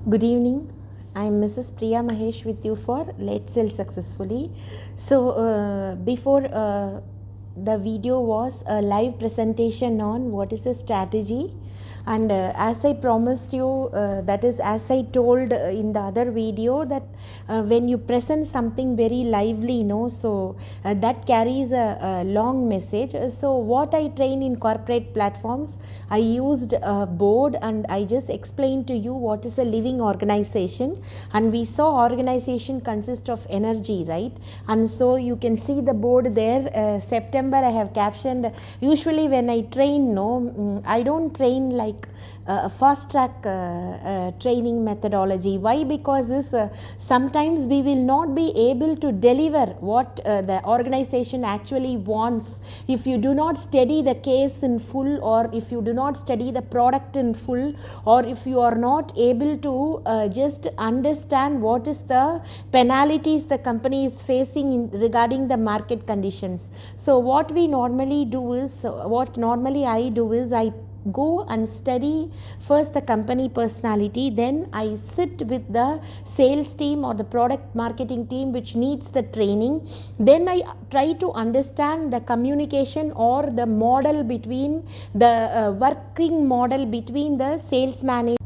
Good evening. I'm Mrs. Priya Mahesh with you for Let's Sell Successfully. So, before the video was a live presentation on what is a strategy, and as I promised you, that is, as I told in the other video, that when you present something very lively, so that carries a long message. So, what I train in corporate platforms, I used a board and I just explained to you what is a living organization, and we saw organization consists of energy, right? And so you can see the board there. September I have captioned. Usually when I train, I don't train like fast track training methodology. Why? Because this sometimes we will not be able to deliver what the organization actually wants if you do not study the case in full, or if you do not study the product in full, or if you are not able to just understand what is the penalties the company is facing regarding the market conditions. So what we normally do is, what normally I do is, I go and study first the company personality, then I sit with the sales team or the product marketing team which needs the training, then I try to understand the communication or the model between the working model between the sales manager.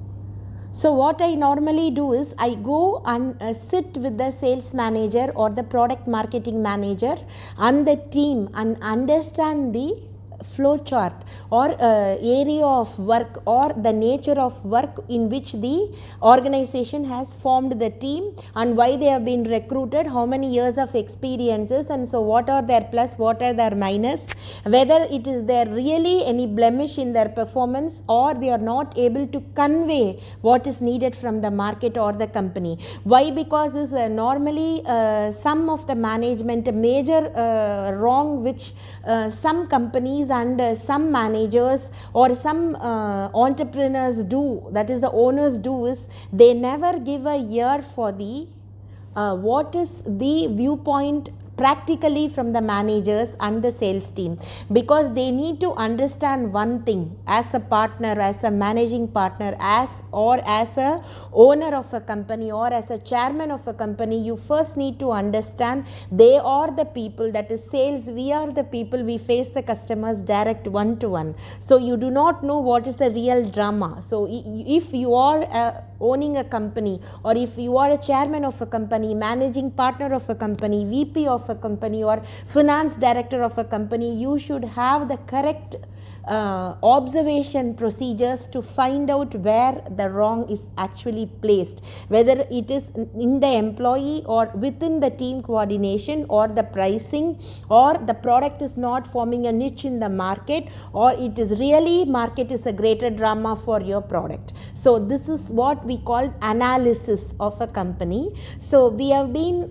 So what I normally do is I go and sit with the sales manager or the product marketing manager and the team and understand the flow chart or area of work or the nature of work in which the organization has formed the team and why they have been recruited, how many years of experiences, and so what are their plus, what are their minus, whether it is there really any blemish in their performance or they are not able to convey what is needed from the market or the company. Why? Because is normally some of the management major wrong which some companies and some managers or some entrepreneurs do, that is the owners do, is they never give a ear for the what is the viewpoint practically from the managers and the sales team, because they need to understand one thing as a partner, as a managing partner, as a owner of a company or as a chairman of a company. You first need to understand they are the people, that is sales, we are the people, we face the customers direct one to one. So you do not know what is the real drama. So if you are owning a company, or if you are a chairman of a company, managing partner of a company, VP of a company, or finance director of a company, you should have the correct observation procedures to find out where the wrong is actually placed, whether it is in the employee or within the team coordination or the pricing, or the product is not forming a niche in the market, or it is really market is a greater drama for your product. So this is what we call analysis of a company. So we have been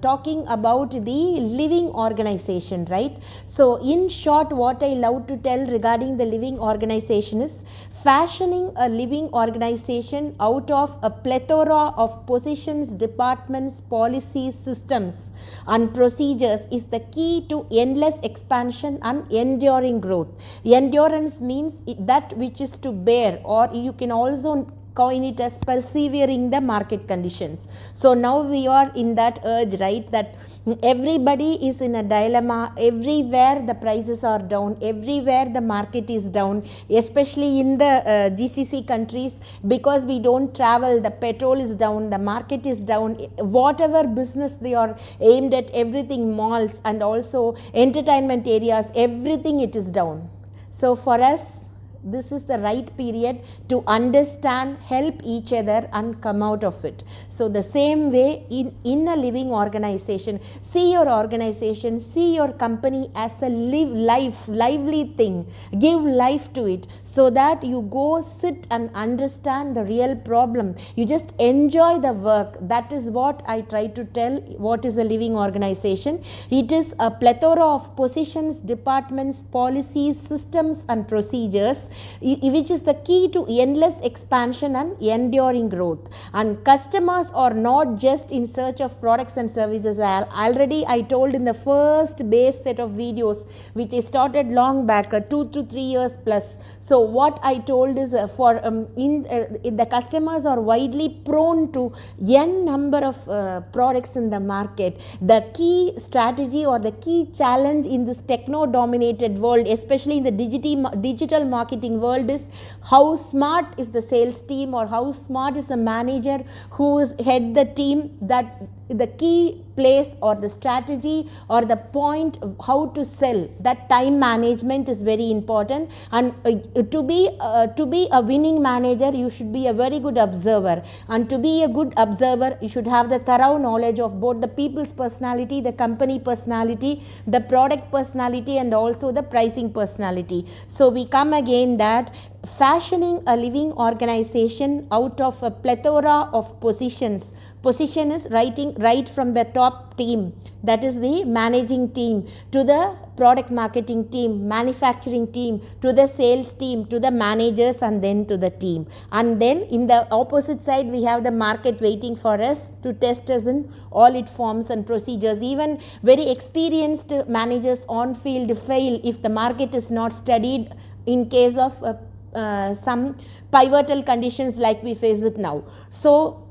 talking about the living organization, right? So in short, what I love to tell regarding the living organization is fashioning a living organization out of a plethora of positions, departments, policies, systems and procedures is the key to endless expansion and enduring growth. Endurance means that which is to bear, or you can also coin it as persevering the market conditions. So now we are in that urge, right, that everybody is in a dilemma. Everywhere the prices are down, everywhere the market is down, especially in the GCC countries, because we don't travel, the petrol is down, the market is down, whatever business they are aimed at, everything, malls and also entertainment areas, everything it is down. So for us, this is the right period to understand, help each other and come out of it. So the same way in a living organization, see your organization, see your company as a lively thing, give life to it, so that you go sit and understand the real problem. You just enjoy the work. That is what I try to tell. What is a living organization? It is a plethora of positions, departments, policies, systems and procedures which is the key to endless expansion and enduring growth. And customers are not just in search of products and services. Already I told in the first base set of videos which I started long back, 2 to 3 years plus. So what I told is the customers are widely prone to n number of products in the market. The key strategy or the key challenge in this techno dominated world, especially in the digital marketing world, is how smart is the sales team or how smart is the manager who is head the team. That the key place or the strategy or the point of how to sell, that time management is very important. And to be a winning manager, you should be a very good observer, and to be a good observer you should have the thorough knowledge of both the people's personality, the company personality, the product personality, and also the pricing personality. So we come again that fashioning a living organization out of a plethora of positions. Position is right from the top team, that is the managing team, to the product marketing team, manufacturing team, to the sales team, to the managers, and then to the team. And then in the opposite side we have the market waiting for us to test us in all its forms and procedures. Even very experienced managers on field fail if the market is not studied in case of some pivotal conditions like we face it now. So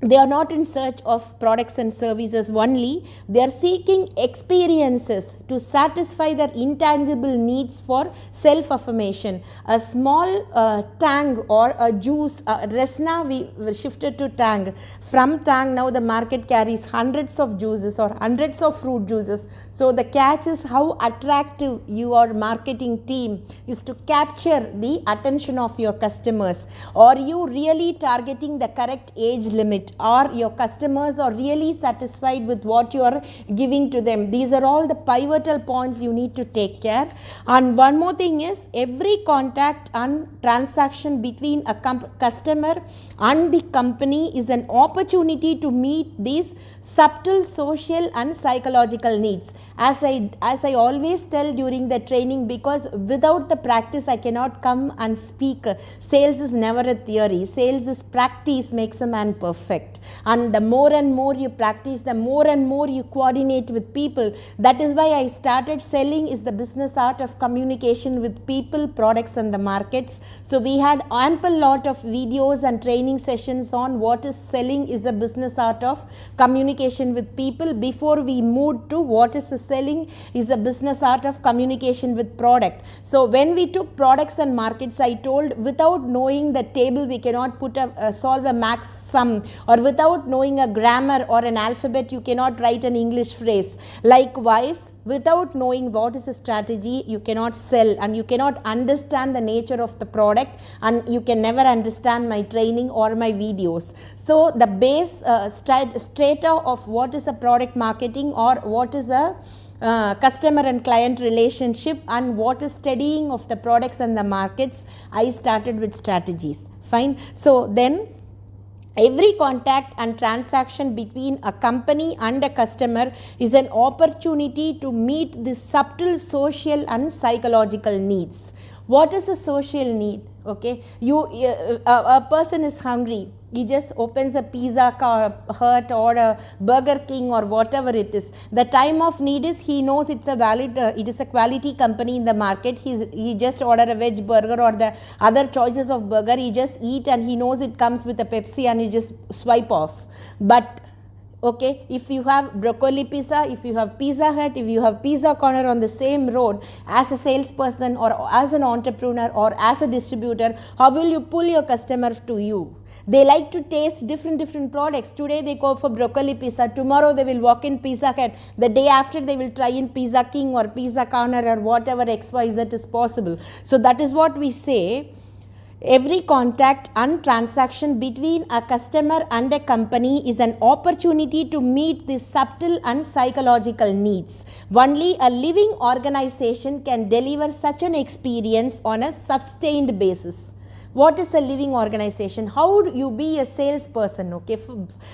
they are not in search of products and services only, they are seeking experiences to satisfy their intangible needs for self-affirmation. A small tang or a juice, Resna we shifted to tang. From tang now the market carries hundreds of juices or hundreds of fruit juices. So the catch is how attractive your marketing team is to capture the attention of your customers. Are you really targeting the correct age limit? Or your customers are really satisfied with what you are giving to them? These are all the pivotal points you need to take care. And one more thing is, every contact and transaction between a customer and the company is an opportunity to meet these subtle social and psychological needs. As I always tell during the training, because without the practice I cannot come and speak. Sales is never a theory, sales is practice makes a man perfect. And the more and more you practice, the more and more you coordinate with people. That is why I started selling is the business art of communication with people, products, and the markets. So we had ample lot of videos and training sessions on what is selling is the business art of communication with people before we moved to what is the selling is the business art of communication with product. So when we took products and markets, I told without knowing the table we cannot solve a max sum, or without knowing a grammar or an alphabet you cannot write an English phrase. Likewise, without knowing what is a strategy you cannot sell, and you cannot understand the nature of the product, and you can never understand my training or my videos. So the base strata of what is a product marketing or what is a customer and client relationship and what is studying of the products and the markets, I started with strategies. Fine. So then every contact and transaction between a company and a customer is an opportunity to meet the subtle social and psychological needs. What is a social need? Okay, a person is hungry. He just opens a Pizza Hut or a Burger King or whatever it is. The time of need is he knows it's a valid, it is a quality company in the market. He just order a veg burger or the other choices of burger. He just eat and he knows it comes with a Pepsi and he just swipe off. But okay, if you have broccoli pizza, if you have Pizza Hut, if you have Pizza Corner on the same road, as a salesperson or as an entrepreneur or as a distributor, how will you pull your customer to you? They like to taste different products. Today they go for broccoli pizza, tomorrow they will walk in Pizza Hut, the day after they will try in Pizza King or Pizza Corner or whatever XYZ is possible. So that is what we say. Every contact and transaction between a customer and a company is an opportunity to meet the subtle and psychological needs. Only a living organization can deliver such an experience on a sustained basis. What is a living organization? How do you be a salesperson? Okay,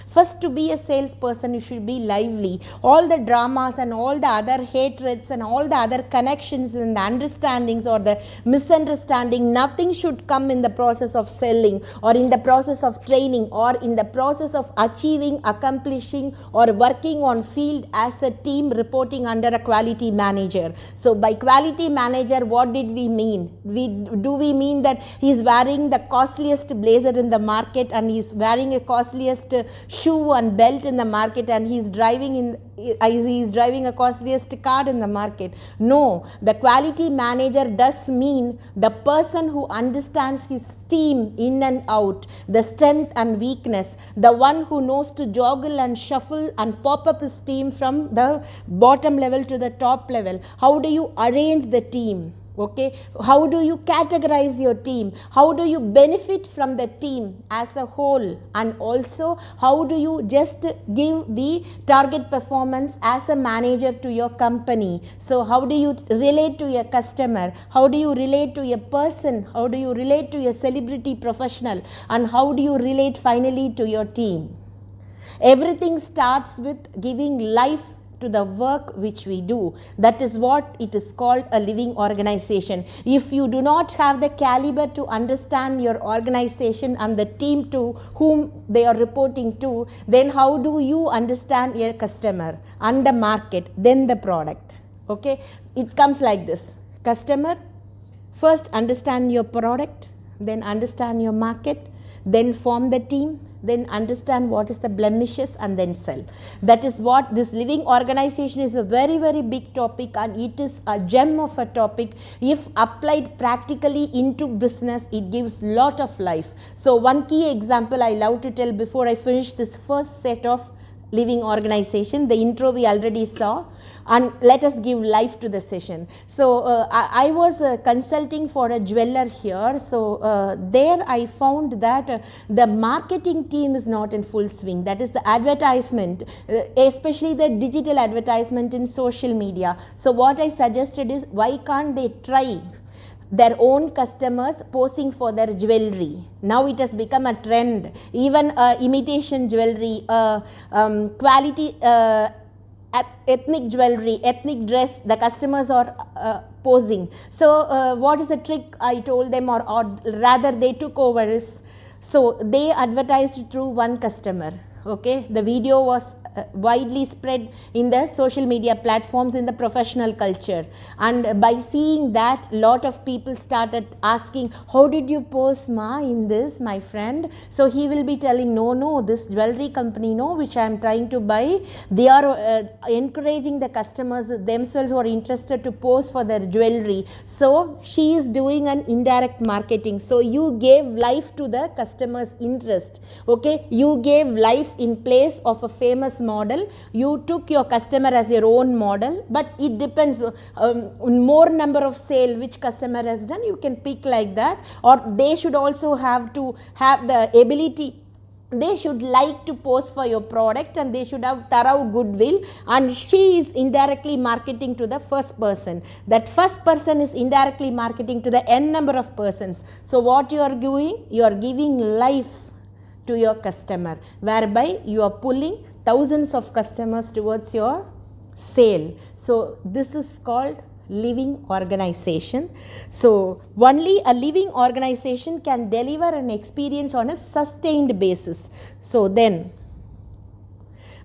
first, to be a salesperson, you should be lively. All the dramas and all the other hatreds and all the other connections and the understandings or the misunderstanding, nothing should come in the process of selling or in the process of training or in the process of achieving, accomplishing or working on field as a team reporting under a quality manager. So by quality manager, what did we mean? Do we mean that he is wearing the costliest blazer in the market and he is wearing a costliest shoe and belt in the market and he is driving a costliest car in the market? No, the quality manager does mean the person who understands his team in and out, the strength and weakness, the one who knows to joggle and shuffle and pop up his team from the bottom level to the top level. How do you arrange the team? Okay, how do you categorize your team? How do you benefit from the team as a whole? And also, how do you just give the target performance as a manager to your company? So how do you relate to your customer? How do you relate to a person? How do you relate to a celebrity professional? And how do you relate finally to your team? Everything starts with giving life to the work which we do. That is what it is called a living organization. If you do not have the caliber to understand your organization and the team to whom they are reporting to, then how do you understand your customer and the market, then the product? Okay, it comes like this. Customer, first understand your product, then understand your market, then form the team, then understand what is the blemishes and then sell. That is what this living organization is. A very, very big topic, and it is a gem of a topic. If applied practically into business, it gives lot of life. So one key example I love to tell before I finish this first set of living organization. The intro we already saw, and let us give life to the session. So I was consulting for a jeweler here. So there I found that the marketing team is not in full swing. That is the advertisement, especially the digital advertisement in social media. So what I suggested is, why can't they try their own customers posing for their jewelry? Now it has become a trend. Even imitation jewelry, quality ethnic jewelry, ethnic dress, the customers are posing. So what is the trick I told them, or rather they took over, is, so they advertised through one customer. Okay, the video was widely spread in the social media platforms in the professional culture, and by seeing that, lot of people started asking, how did you post in this, my friend? So he will be telling, no, this jewelry company, which I am trying to buy, they are encouraging the customers themselves who are interested to post for their jewelry. So she is doing an indirect marketing. So you gave life to the customer's interest. Okay, you gave life in place of a famous model. You took your customer as your own model, but it depends more number of sale which customer has done, you can pick like that. Or they should also have to have the ability, they should like to post for your product, and they should have thorough goodwill, and she is indirectly marketing to the first person. That first person is indirectly marketing to the n number of persons. So what you are doing, you are giving life to your customer, whereby you are pulling thousands of customers towards your sale. So this is called living organization. So only a living organization can deliver an experience on a sustained basis. So then,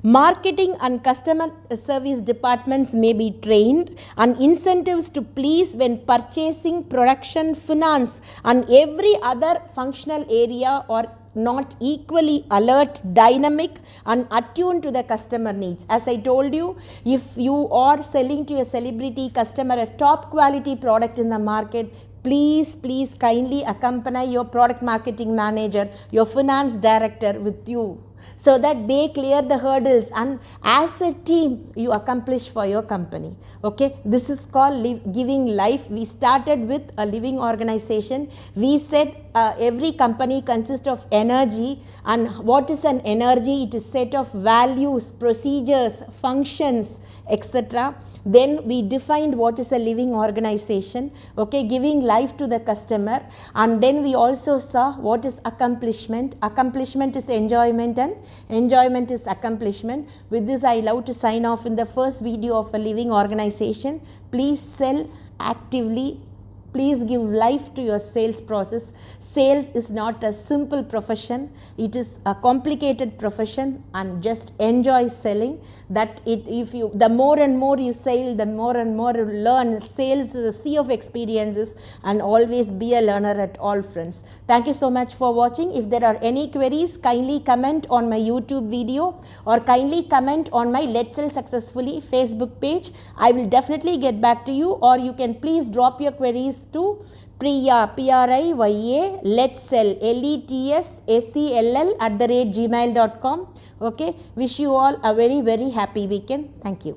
marketing and customer service departments may be trained, and incentives to please when purchasing, production, finance and every other functional area are not equally alert, dynamic and attuned to the customer needs. As I told you, if you are selling to a celebrity customer a top quality product in the market, please kindly accompany your product marketing manager, your finance director with you so that they clear the hurdles, and as a team you accomplish for your company. Okay, this is called giving life. We started with a living organization. We said every company consists of energy, and what is an energy? It is set of values, procedures, functions, etc. Then we defined what is a living organization, okay, giving life to the customer. And then we also saw what is accomplishment. Accomplishment is enjoyment, and enjoyment is accomplishment. With this, I love to sign off in the first video of a living organization. Please sell actively. Please give life to your sales process. Sales is not a simple profession. It is a complicated profession, and just enjoy selling. That the more and more you sell, the more and more you learn. Sales is a sea of experiences, and always be a learner at all fronts. Thank you so much for watching. If there are any queries, kindly comment on my YouTube video, or kindly comment on my Let's Sell Successfully Facebook page. I will definitely get back to you, or you can please drop your queries to Priya, Priya, Let's Sell, LETSSELL @gmail.com. Okay, wish you all a very, very happy weekend. Thank you.